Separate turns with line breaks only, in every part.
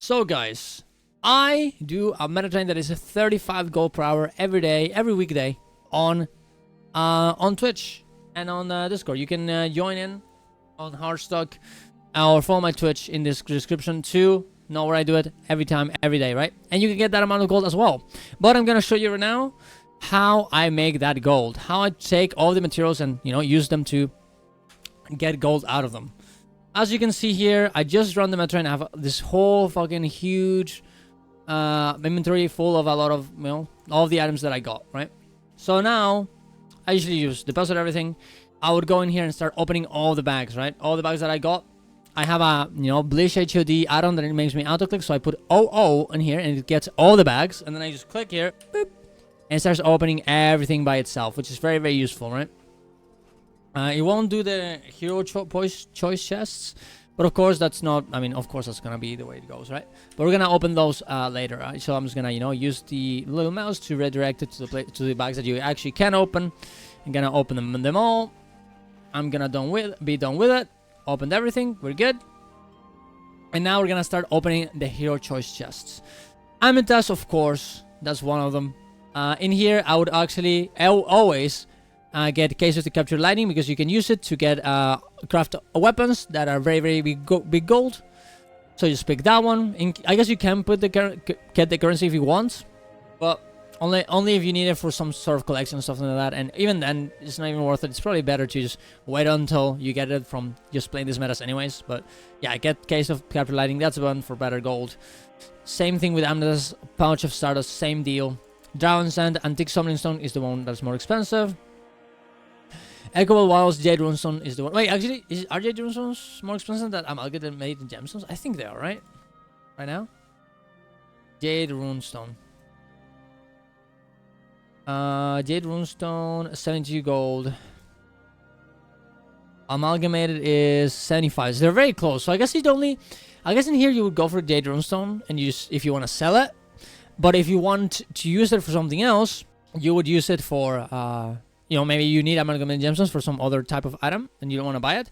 So guys, I do a meta train that is a 35 gold per hour every day, every weekday on Twitch and on Discord. You can join in on Hardstock or follow my Twitch in this description to know where I do it every time, every day, right? And you can get that amount of gold as well. But I'm gonna show you right now how I make that gold, how I take all the materials and use them to get gold out of them. As you can see here, I just run the meta train. I have this whole fucking huge inventory full of a lot of all of the items that I got, right? So now I usually use deposit everything. I would go in here and start opening all the bags, right? All the bags that I got. I have a Blish HOD add-on that it makes me auto click, so I put 00 in here and it gets all the bags, and then I just click here, boop, and it starts opening everything by itself, which is very, very useful, right? It won't do the hero choice chests, but of course that's not, of course that's gonna be the way it goes, right? But we're gonna open those later, right? So I'm just gonna use the little mouse to redirect it to the bags that you actually can open. I'm gonna open them all. I'm gonna be done with it. Opened everything, we're good. And now we're gonna start opening the hero choice chests. Amethyst, of course, that's one of them. In here I would actually always get cases to capture lightning, because you can use it to get craft weapons that are very, very big gold. So just pick that one. I guess you can put get the currency if you want, but only if you need it for some sort of collection, something like that. And even then, it's not even worth it. It's probably better to just wait until you get it from just playing these metas anyways. But yeah, get case of capture lightning. That's one for better gold. Same thing with Amethyst, pouch of Stardust, same deal. Dragon Sand, Antique Summoning Stone is the one that's more expensive. Echoable Wilds, Jade Runestone is the one. Wait, actually, are Jade Runestones more expensive than Amalgamated Gemstones? I think they are, right? Right now? Jade Runestone. Jade Runestone, 72 gold. Amalgamated is 75. So they're very close. So I guess in here you would go for Jade Runestone, and if you want to sell it. But if you want to use it for something else, you would use it for maybe you need amalgamated gemstones for some other type of item and you don't want to buy it,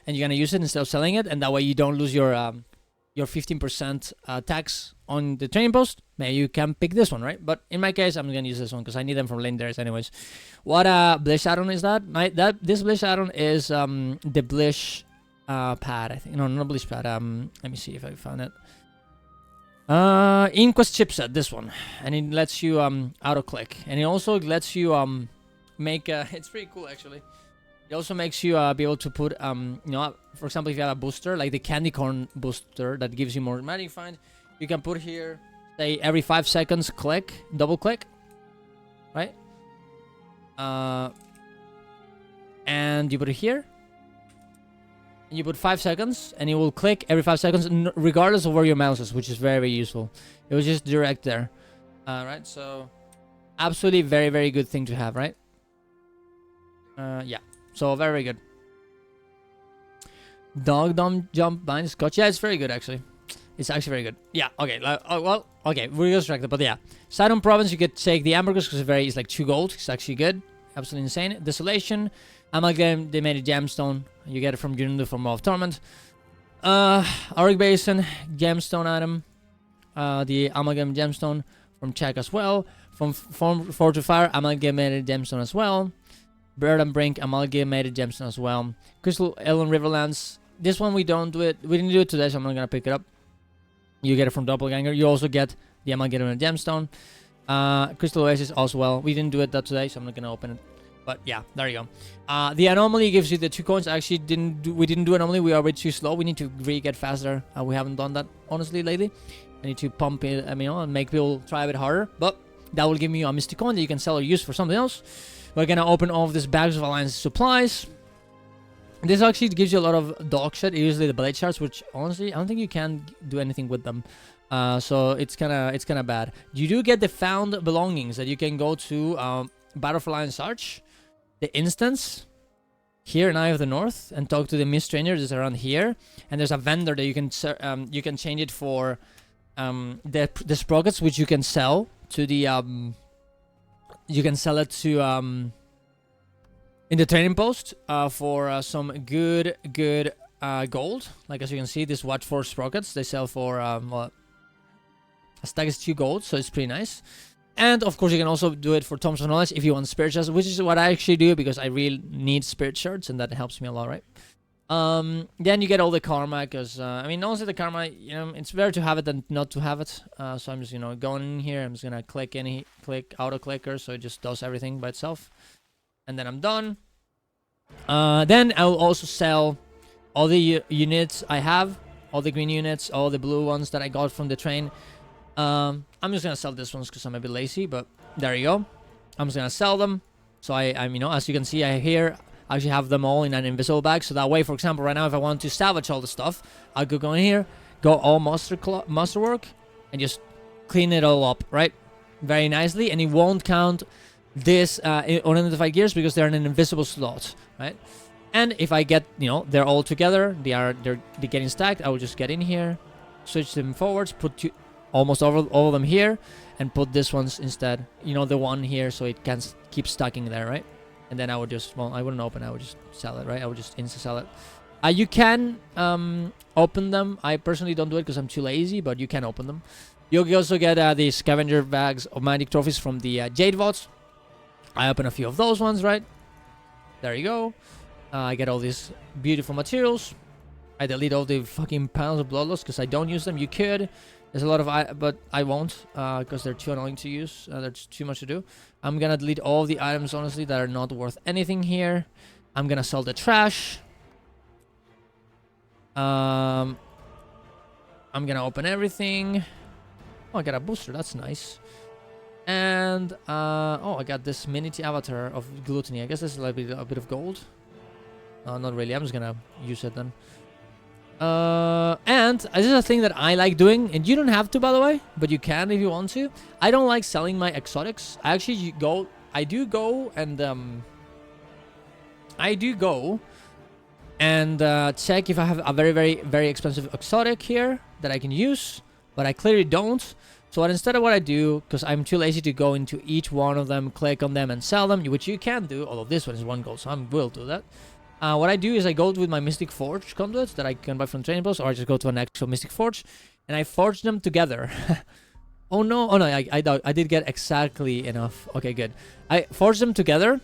and you're gonna use it instead of selling it, and that way you don't lose your 15% tax on the trading post. Maybe you can pick this one, right? But in my case, I'm gonna use this one because I need them from legendaries anyways. What Blish add-on is that? This Blish add-on is the Blish pad, I think. No, not Blish pad. Let me see if I found it. Inquest chipset, this one, and it lets you auto click, and it also lets you make it's pretty cool actually. It also makes you be able to put for example, if you have a booster like the candy corn booster that gives you more magnified, you can put here, say every 5 seconds double click, right? And you put it here, and you put 5 seconds, and it will click every 5 seconds regardless of where your mouse is, which is very, very useful. It was just direct there. Right, so absolutely very, very good thing to have, right? Yeah, so very, very good. Dog jump bind scotch. Yeah, it's very good actually. It's actually very good. Yeah, okay. Well, okay, we're distracted, but yeah. Sidon Province, you could take the Ambergris because it's like 2 gold. It's actually good. Absolutely insane. Desolation, Amalgamated Gemstone. You get it from Jundu from Maw of Torment. Auric Basin, Gemstone item. The Amalgamated Gemstone from Check as well. From Fortifier, Amalgamated Gemstone as well. Bird and Brink, Amalgamated Gemstone as well. Crystal Elon Riverlands. This one we don't do it. We didn't do it today, so I'm not gonna pick it up. You get it from Doppelganger. You also get the Amalgamated Gemstone. Crystal Oasis as well. We didn't do it that today, so I'm not gonna open it. But yeah, there you go. The anomaly gives you the 2 coins. Actually, we didn't do anomaly. We are a bit too slow. We need to really get faster. We haven't done that honestly lately. I need to pump it, and make people try a bit harder. But that will give me a mystic coin that you can sell or use for something else. We're gonna open all of these bags of Alliance supplies. This actually gives you a lot of dog shit, usually the blade shards, which honestly I don't think you can do anything with them. So it's kind of bad. You do get the found belongings that you can go to Battle for Alliance Arch, the instance here in Eye of the North, and talk to the Mist Stranger that's around here. And there's a vendor that you can change it for the sprockets, which you can sell to the you can sell it to in the trading post for some good gold. Like as you can see, this Watch for sprockets they sell for A stack is 2 gold, so it's pretty nice. And of course, you can also do it for Tomes of Knowledge if you want spirit shards, which is what I actually do because I really need spirit shards, and that helps me a lot, right? Then you get all the karma, because I mean, honestly, the karma, you know, it's better to have it than not to have it. So I'm just, you know, going in here. I'm just gonna click auto clicker, so it just does everything by itself, and then I'm done. Then I'll also sell all the units I have, all the green units, all the blue ones that I got from the train. I'm just gonna sell this ones because I'm a bit lazy, but there you go. I'm just gonna sell them. So I'm, you know, as you can see, I actually have them all in an invisible bag. So that way, for example, right now, if I want to salvage all the stuff, I could go in here, go all masterwork, and just clean it all up, right? Very nicely, and it won't count this unidentified gears because they're in an invisible slot, right? And if I get, you know, they're all together, they're getting stacked, I will just get in here, switch them forwards, put almost all of them here, and put this ones instead, you know, the one here, so it can keep stacking there, right? And then I would just, well, I wouldn't open, I would just sell it, right? I would just insta-sell it. You can open them. I personally don't do it because I'm too lazy, but you can open them. You also get the scavenger bags of magic trophies from the Jade Vaults. I open a few of those ones, right? There you go. I get all these beautiful materials. I delete all the fucking panels of Bloodlust because I don't use them. You could. There's a lot of, but I won't because they're too annoying to use. There's too much to do. I'm gonna delete all the items, honestly, that are not worth anything here. I'm gonna sell the trash. I'm gonna open everything. Oh, I got a booster. That's nice. And oh, I got this mini avatar of gluttony. I guess this is like a bit of gold. Not really. I'm just gonna use it then. And this is a thing that I like doing, and you don't have to, by the way, but you can if you want to. I don't like selling my exotics. I actually I do go and check if I have a very, very, very expensive exotic here that I can use, but I clearly don't. So instead of what I do, because I'm too lazy to go into each one of them, click on them and sell them, which you can do, although this one is 1 gold, so I will do that. What I do is I go with my Mystic Forge conduits that I can buy from training posts, or I just go to an actual Mystic Forge, and I forge them together. Oh no, I did get exactly enough. Okay, good. I forge them together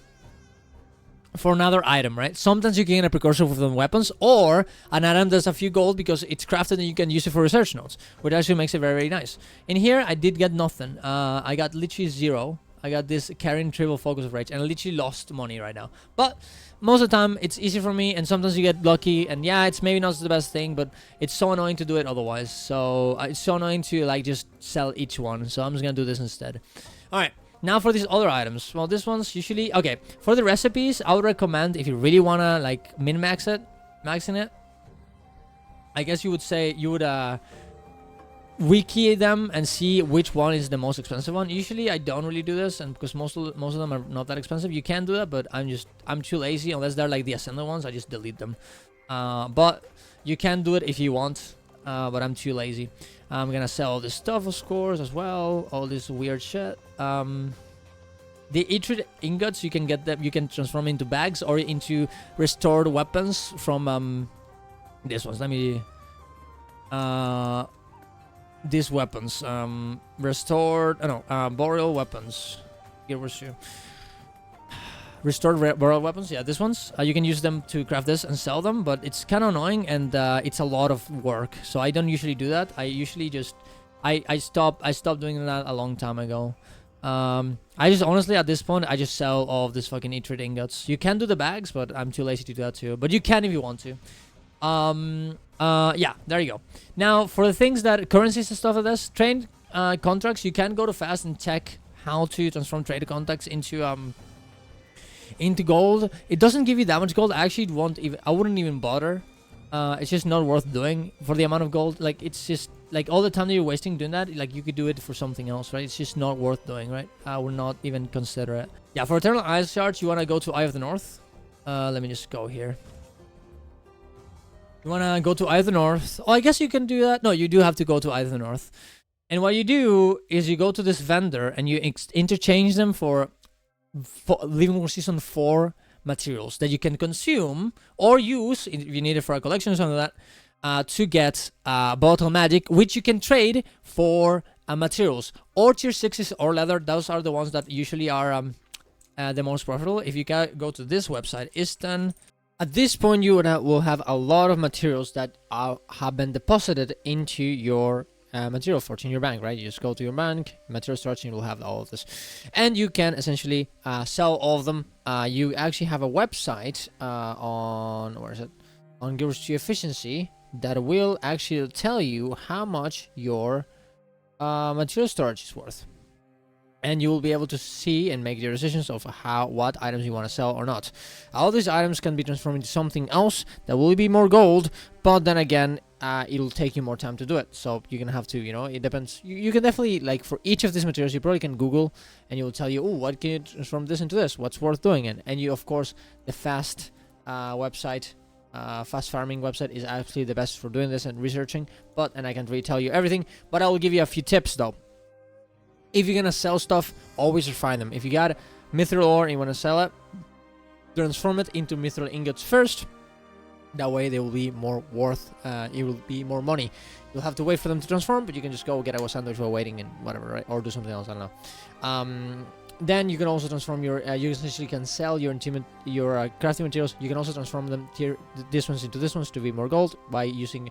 for another item, right? Sometimes you can get a precursor with them weapons, or an item that's a few gold because it's crafted and you can use it for research notes, which actually makes it very, very nice. In here, I did get nothing. I got literally 0. I got this carrying triple focus of rage, and I literally lost money right now. But most of the time, it's easy for me, and sometimes you get lucky, and yeah, it's maybe not the best thing, but it's so annoying to do it otherwise. So it's so annoying to like just sell each one. So I'm just gonna do this instead. All right. Now for these other items. Well, this one's usually okay. For the recipes, I would recommend if you really wanna like min-max it, maxing it. I guess you would say you would wiki them and see which one is the most expensive one. Usually I don't really do this, and because most of them are not that expensive. You can do that, but I'm too lazy. Unless they're like the ascendant ones, I just delete them. But you can do it if you want, but I'm too lazy. I'm gonna sell all this stuff, of course, as well. All this weird shit. The Itrid ingots, you can get them. You can transform into bags or into restored weapons from this ones. Let me these weapons, restored, boreal weapons. Here was you. Restored boreal weapons, yeah, these ones. You can use them to craft this and sell them, but it's kind of annoying and it's a lot of work. So I don't usually do that. I usually just, I stopped doing that a long time ago. I just honestly at this point I just sell all of this fucking Itrid ingots. You can do the bags, but I'm too lazy to do that too. But you can if you want to. Yeah, there you go. Now for the things that currencies and stuff like this, trade contracts, you can go to fast and check how to transform trade contracts into gold. It doesn't give you that much gold. I actually I wouldn't even bother. It's just not worth doing for the amount of gold. Like it's just like all the time that you're wasting doing that, like you could do it for something else, right? It's just not worth doing, right? I would not even consider it. Yeah, for Eternal Ice Shards, you want to go to Eye of the North. Let me just go here. You want to go to Eye of the North. Oh, I guess you can do that. No, you do have to go to Eye of the North. And what you do is you go to this vendor and you interchange them for Living War Season 4 materials that you can consume or use if you need it for a collection or something like that, to get bottle magic, which you can trade for materials, or tier 6s or leather. Those are the ones that usually are the most profitable. If you go to this website, Istan, at this point you will have a lot of materials that have been deposited into your material forge in your bank, right? You just go to your bank, material storage, and you'll have all of this, and you can essentially sell all of them. You actually have a website on, where is it, on Gurus Efficiency, that will actually tell you how much your material storage is worth, and you will be able to see and make your decisions of what items you want to sell or not. All these items can be transformed into something else that will be more gold, but then again, it'll take you more time to do it. So you're gonna have to, it depends. You can definitely, like, for each of these materials, you probably can Google, and it will tell you, oh, what can you transform this into this? What's worth doing? And you, of course, the fast website. Fast farming website is actually the best for doing this and researching, and I can't really tell you everything, but I will give you a few tips though. If you're gonna sell stuff, always refine them. If you got mithril ore and you want to sell it, transform it into mithril ingots first. That way they will be more worth, it will be more money. You'll have to wait for them to transform, but you can just go get a sandwich while waiting and whatever, right? Or do something else, I don't know. Then you can also transform your, you essentially can sell your crafting materials. You can also transform them, this ones into this ones to be more gold by using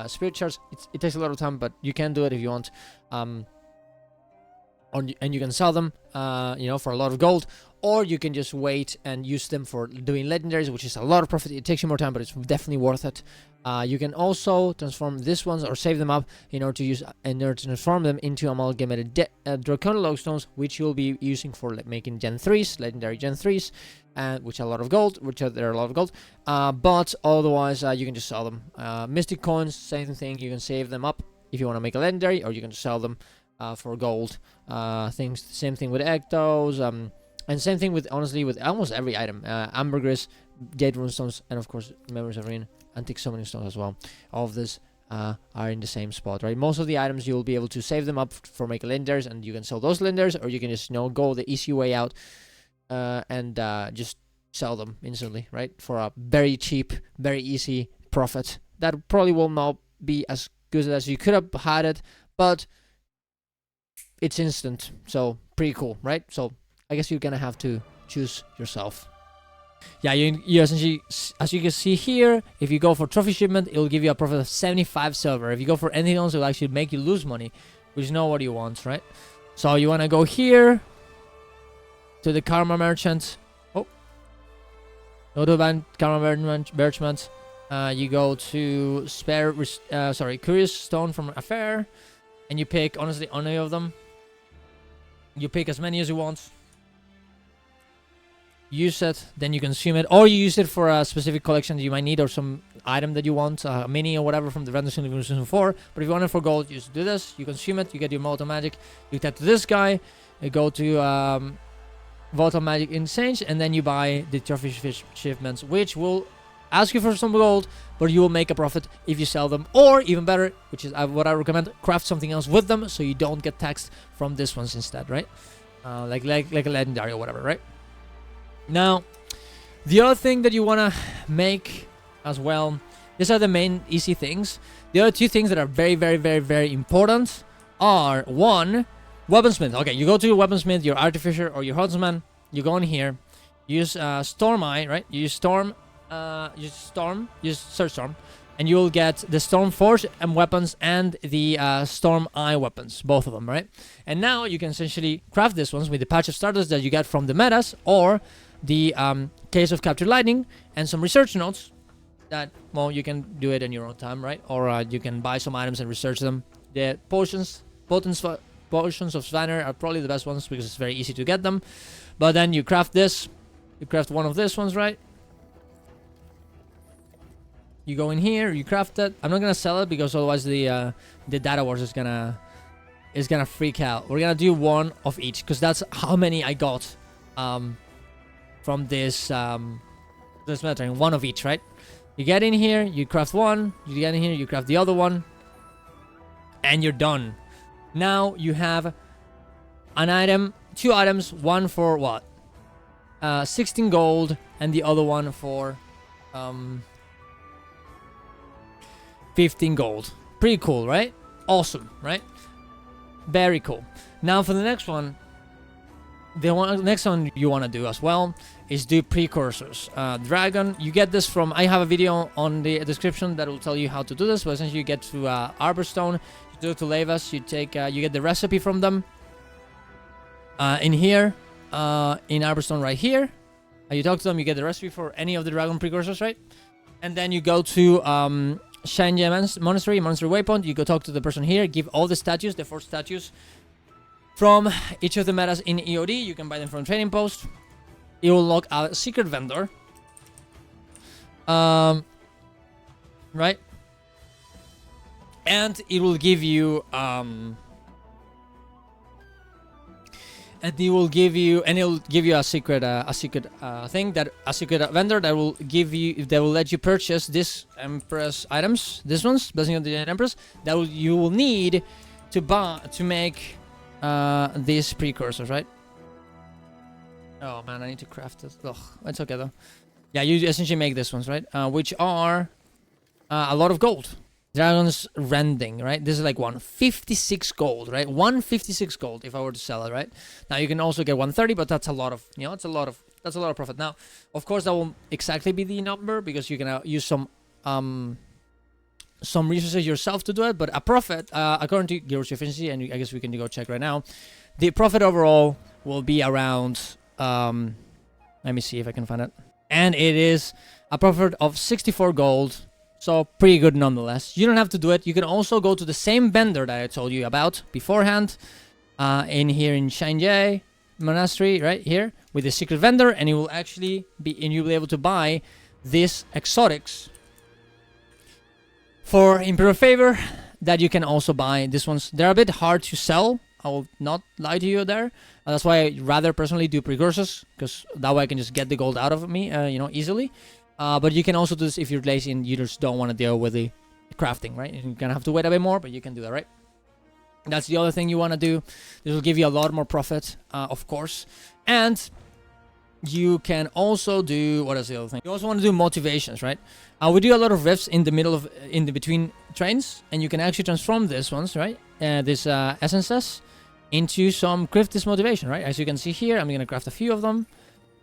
spirit shards. It takes a lot of time, but you can do it if you want. And you can sell them, for a lot of gold, or you can just wait and use them for doing legendaries, which is a lot of profit. It takes you more time, but it's definitely worth it. You can also transform these ones or save them up in order to transform them into amalgamated Draconic Lodestones, which you'll be using for making Gen 3s, legendary Gen 3s, which are a lot of gold, but otherwise you can just sell them. Mystic coins, same thing. You can save them up if you want to make a legendary, or you can just sell them for gold. Things, same thing with Ectos, and same thing with, honestly, with almost every item. Ambergris, Jade Runestones, and of course Memories of Ruin, Antique Summoning Stones as well. All of this are in the same spot, right? Most of the items you'll be able to save them up for making legendaries, and you can sell those legendaries, or you can just go the easy way out and just sell them instantly, right? For a very cheap, very easy profit. That probably will not be as good as you could have had it, but it's instant, so pretty cool, right? So I guess you're gonna have to choose yourself. Yeah, you essentially, as you can see here, if you go for trophy shipment, it'll give you a profit of 75 silver. If you go for anything else, it'll actually make you lose money, which is not what you want, right? So you want to go here to the Karma Merchant. Oh, go to Karma Merchant. You go to Curious Stone from a fair, and you pick, honestly, any of them. You pick as many as you want. Use it, then you consume it, or you use it for a specific collection that you might need, or some item that you want, a mini or whatever from the random season 4. But if you want it for gold, you just do this, you consume it, you get your Volatile Magic, you tap to this guy, you go to Volatile Magic Exchange, and then you buy the trophy shipments, which will ask you for some gold, but you will make a profit if you sell them, or even better, which is what I recommend, craft something else with them so you don't get taxed from this ones instead, right? Like a legendary or whatever, right? Now, the other thing that you want to make as well, these are the main easy things. The other two things that are very, very, very, very important are, one, weaponsmith. Okay, you go to your weaponsmith, your artificer, or your huntsman. You go in here, use Storm Eye, right? You use Storm, use Search Storm, and you will get the Storm Forge and weapons and the Storm Eye weapons, both of them, right? And now you can essentially craft these ones with the patch of Stardust that you get from the metas, or the Case of Captured Lightning, and some research notes that, well, you can do it in your own time, right? Or you can buy some items and research them. The potions of Svanner are probably the best ones because it's very easy to get them. But then you craft this. You craft one of these ones, right? You go in here, you craft it. I'm not gonna sell it because otherwise the data wars is gonna freak out. We're gonna do one of each because that's how many I got from this matter, one of each, right? You get in here, you craft one, you get in here, you craft the other one, and you're done. Now you have an item, two items, one for what? 16 gold, and the other one for 15 gold. Pretty cool, right? Awesome, right? Very cool. Now for the next one, next one you want to do as well is do precursors. Dragon, you get this from, I have a video on the description that will tell you how to do this, but essentially you get to Arborstone, you do it to Lavas, you take, you get the recipe from them in here, in Arborstone right here. You talk to them, you get the recipe for any of the dragon precursors, right? And then you go to Shanjie Monastery Waypoint, you go talk to the person here, give all the statues, the 4 statues from each of the metas in EOD. You can buy them from Trading Post. It will lock a secret vendor. Right? And it will give you it'll give you a secret thing, that a secret vendor that will let you purchase this Empress items, these ones, Blessing of the Empress, that you will need to buy to make these precursors, right? Oh man, I need to craft this. Ugh, it's okay though. Yeah, you essentially make these ones, right? Which are a lot of gold. Dragon's Rending, right? This is like 156 gold, right? 156 gold if I were to sell it, right? Now you can also get 130, but that's a lot of, that's a lot of profit. Now, of course, that won't exactly be the number because you can use some resources yourself to do it, but a profit, according to Gear's efficiency, and I guess we can go check right now, the profit overall will be around, let me see if I can find it, and it is a profit of 64 gold. So pretty good nonetheless. You don't have to do it. You can also go to the same vendor that I told you about beforehand, in here in Shanjie Monastery, right here, with the secret vendor, and it will actually be, and you'll be able to buy these exotics for Imperial Favor. That you can also buy these ones. They're a bit hard to sell. I will not lie to you there. That's why I rather personally do precursors, because that way I can just get the gold out of me, easily. But you can also do this if you're lazy and you just don't want to deal with the crafting, right? You're gonna have to wait a bit more, but you can do that, right? That's the other thing you want to do. This will give you a lot more profit, of course. And you can also do, what is the other thing? You also want to do motivations, right? We do a lot of rifts in the middle of, in the between trains, and you can actually transform these ones, right? These essences into some Cryptis motivation, right? As you can see here, I'm gonna craft a few of them.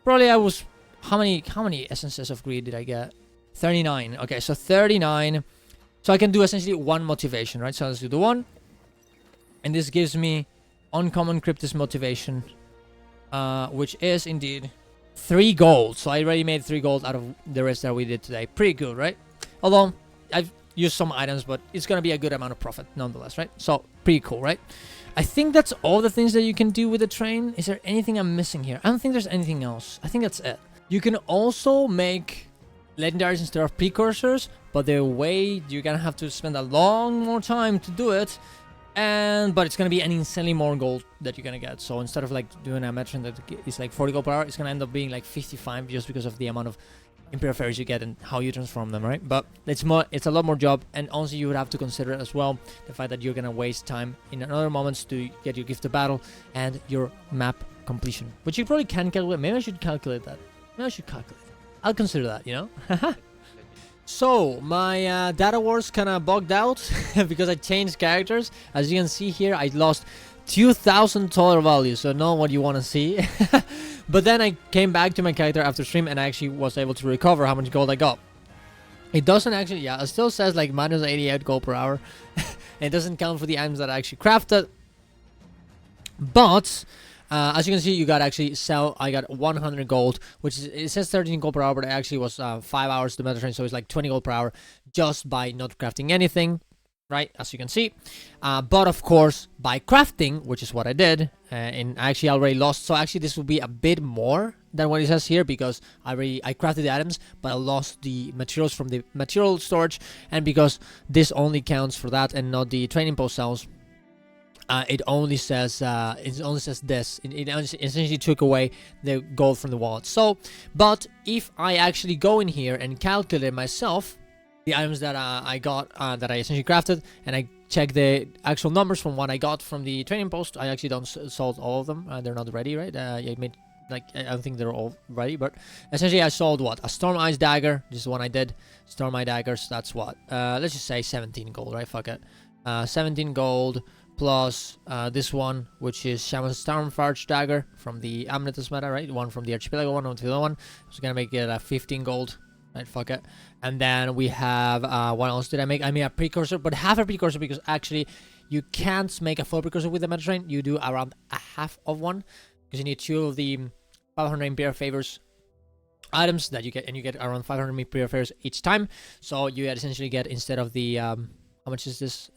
Probably I was, how many essences of greed did I get? 39. Okay, so 39. So I can do essentially one motivation, right? So let's do the one. And this gives me uncommon Cryptis motivation, which is indeed 3 gold. So I already made 3 gold out of the rest that we did today. Pretty good, right? Although I've used some items, but it's gonna be a good amount of profit nonetheless, right? So pretty cool, right? I think that's all the things that you can do with the train. Is there anything I'm missing here? I don't think there's anything else. I think that's it. You can also make legendaries instead of precursors, but the way you're gonna have to spend a long more time to do it, but it's gonna be an insanely more gold that you're gonna get. So instead of like doing a metron that is like 40 gold per hour, it's gonna end up being like 55 just because of the amount of Imperial Fairies you get and how you transform them, right? But it's a lot more job, and also you would have to consider as well the fact that you're gonna waste time in other moments to get your gift of battle and your map completion, which you probably can calculate. Maybe I should calculate that. Maybe I should calculate. I'll consider that, So, my data wars kind of bugged out because I changed characters. As you can see here, I lost 2,000 total value, so not what you want to see. But then I came back to my character after stream, and I actually was able to recover how much gold I got. It doesn't actually, it still says like minus 88 gold per hour. It doesn't count for the items that I actually crafted. But as you can see, I got 100 gold, which is, it says 13 gold per hour, but it actually was 5 hours to meta train, so it's like 20 gold per hour just by not crafting anything, right? As you can see. But of course, by crafting, which is what I did, and I actually already lost. So actually, this will be a bit more than what it says here because I crafted the items, but I lost the materials from the material storage, and because this only counts for that and not the training post cells. It only says this. It essentially took away the gold from the wallet. So, but if I actually go in here and calculate myself the items that I got, that I essentially crafted, and I check the actual numbers from what I got from the training post, I actually don't sold all of them. They're not ready, right? I made I don't think they're all ready, but essentially I sold what? A Storm Ice Dagger. This is one I did. Storm Ice Daggers. That's what? Let's just say 17 gold, right? Fuck it. 17 gold. plus this one, which is Shaman's Stormforge dagger from the Amnetus meta, right? One from the Archipelago one, the other one. So gonna make it 15 gold. Right, fuck it. And then we have what else did I make? I made a precursor, but half a precursor because actually you can't make a full precursor with the meta train. You do around a half of one because you need 2 of the 500 Imperial favors items that you get, and you get around 500 Imperial favors each time. So you essentially get, instead of the how much is this?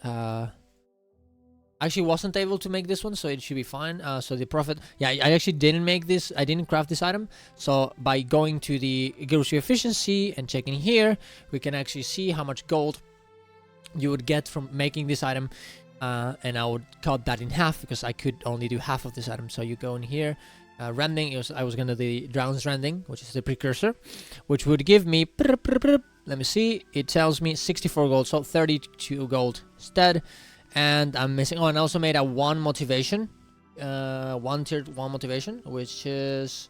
Actually wasn't able to make this one, so it should be fine. So the profit, yeah, I actually didn't make this, I didn't craft this item. So by going to the grocery efficiency and checking here, we can actually see how much gold you would get from making this item, and I would cut that in half because I could only do half of this item. So you go in here, rending, I was gonna do the Drown's rending, which is the precursor, which would give me, let me see, it tells me 64 gold, so 32 gold instead. And I'm missing, oh, and I also made a 1 motivation, tier 1 motivation, which is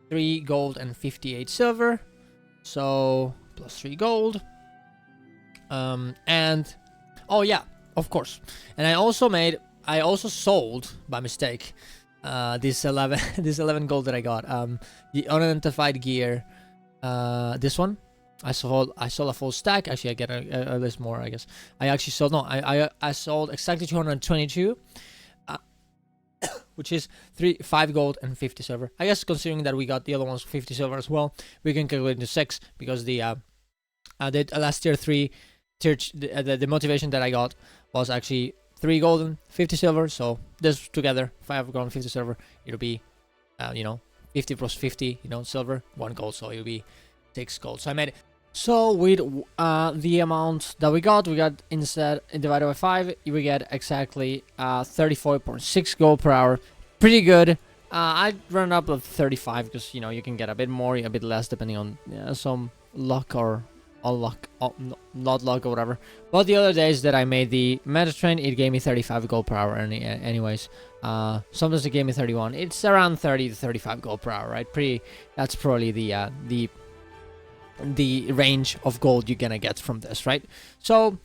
3 gold and 58 silver. So plus 3 gold. And oh yeah, of course. And I also sold by mistake this 11 gold that I got. The unidentified gear, this one. I sold a full stack. Actually, I get a list more, I guess. I actually sold, no, I sold exactly 222, which is 5 gold and 50 silver. I guess considering that we got the other ones 50 silver as well, we can calculate into 6 because the last tier 3 the motivation that I got was actually 3 gold and 50 silver. So this together, 5 gold and 50 silver, it'll be 50 plus 50, silver, 1 gold, so it'll be 6 gold. So I made it. So with the amount that we got instead divided by 5, we get exactly 34.6 gold per hour. Pretty good. I run up of 35 because you can get a bit more, a bit less depending on some luck or unluck, not luck or whatever. But the other days that I made the meta train, it gave me 35 gold per hour. Anyways, sometimes it gave me 31. It's around 30 to 35 gold per hour, right? That's probably the range of gold you're gonna get from this, right? So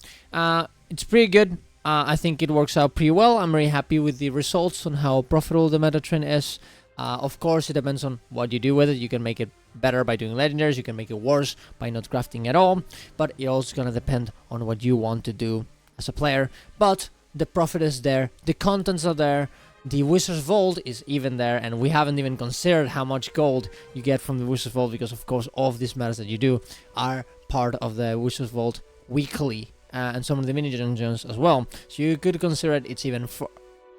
it's pretty good. I think it works out pretty well. I'm very happy with the results on how profitable the meta train is. Of course, it depends on what you do with it. You can make it better by doing legendaries, you can make it worse by not crafting at all, but it also gonna depend on what you want to do as a player. But the profit is there, the contents are there, the Wizard's Vault is even there, and we haven't even considered how much gold you get from the Wizard's Vault, because of course all of these matters that you do are part of the Wizard's Vault weekly, and some of the mini dungeons as well. So you could consider it's even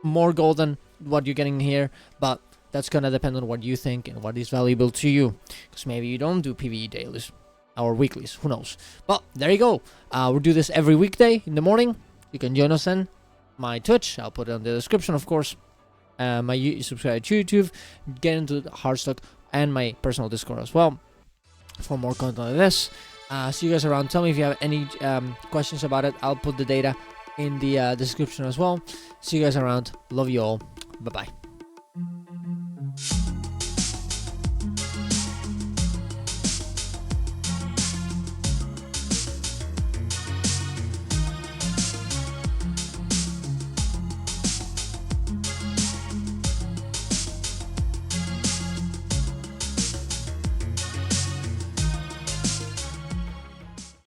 more gold than what you're getting here, but that's gonna depend on what you think and what is valuable to you, because maybe you don't do PvE dailies or weeklies, who knows. But there you go. We'll do this every weekday in the morning. You can join us in my Twitch, I'll put it in the description, of course. My subscribe to YouTube, get into the Heartstock, and my personal Discord as well for more content like this. See you guys around. Tell me if you have any questions about it. I'll put the data in the description as well. See you guys around. Love you all. Bye bye.